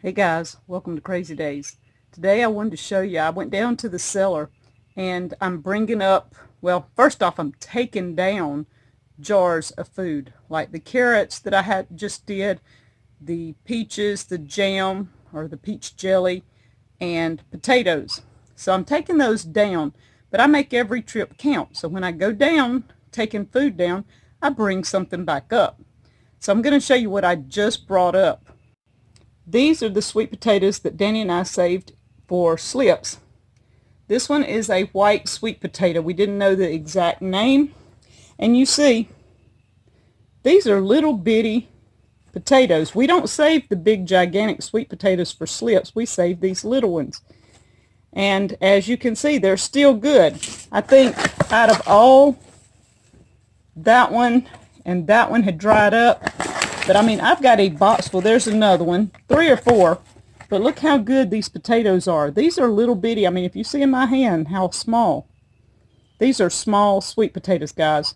Hey guys, welcome to Crazy Days. Today I wanted to show you, I went down to the cellar and I'm bringing up, well, first off I'm taking down jars of food, like the carrots that I just did, the peaches, the jam or the peach jelly, and potatoes. So I'm taking those down, but I make every trip count. So when I go down, taking food down, I bring something back up. So I'm going to show you what I just brought up. These are the sweet potatoes that Danny and I saved for slips. This one is a white sweet potato. We didn't know the exact name. And you see, these are little bitty potatoes. We don't save the big gigantic sweet potatoes for slips. We save these little ones. And as you can see, they're still good. I think out of all, that one and that one had dried up. But I mean, I've got a box full. There's another one, 3 or 4. But look how good these potatoes are. These are little bitty. I mean, if you see in my hand how small. These are small sweet potatoes, guys.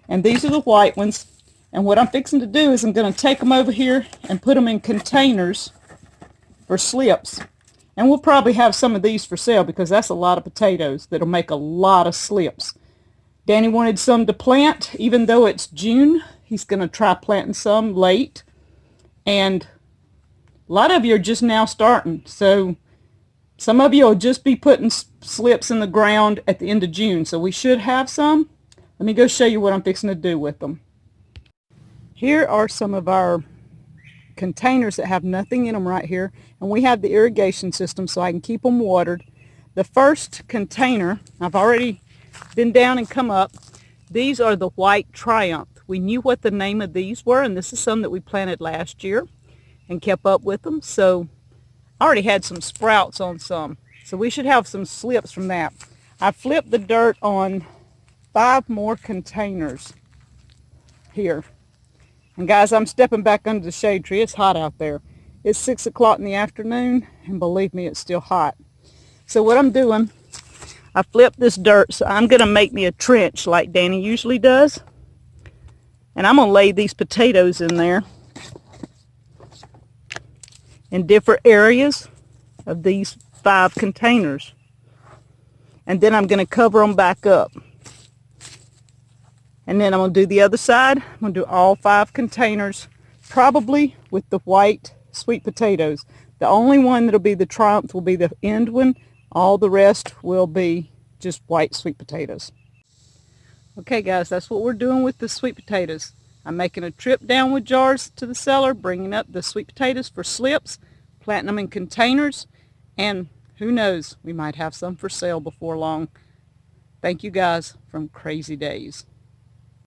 And these are the white ones. And what I'm fixing to do is I'm going to take them over here and put them in containers for slips. And we'll probably have some of these for sale because that's a lot of potatoes that'll make a lot of slips. Danny wanted some to plant, even though it's June. He's going to try planting some late. And a lot of you are just now starting. So some of you will just be putting slips in the ground at the end of June. So we should have some. Let me go show you what I'm fixing to do with them. Here are some of our containers that have nothing in them right here. And we have the irrigation system so I can keep them watered. The first container, I've already been down and come up. These are the white Triumph. We knew what the name of these were, and this is some that we planted last year and kept up with them. So I already had some sprouts on some. So we should have some slips from that. I flipped the dirt on 5 more containers here. And guys, I'm stepping back under the shade tree. It's hot out there. It's 6 o'clock in the afternoon, and believe me, it's still hot. So what I'm doing, I flipped this dirt, so I'm going to make me a trench like Danny usually does. And I'm going to lay these potatoes in there in different areas of these 5 containers. And then I'm going to cover them back up. And then I'm going to do the other side. I'm going to do all 5 containers, probably with the white sweet potatoes. The only one that'll be the Triumph will be the end one. All the rest will be just white sweet potatoes. Okay guys, that's what we're doing with the sweet potatoes. I'm making a trip down with jars to the cellar, bringing up the sweet potatoes for slips, planting them in containers, and who knows, we might have some for sale before long. Thank you guys from Crazy Days.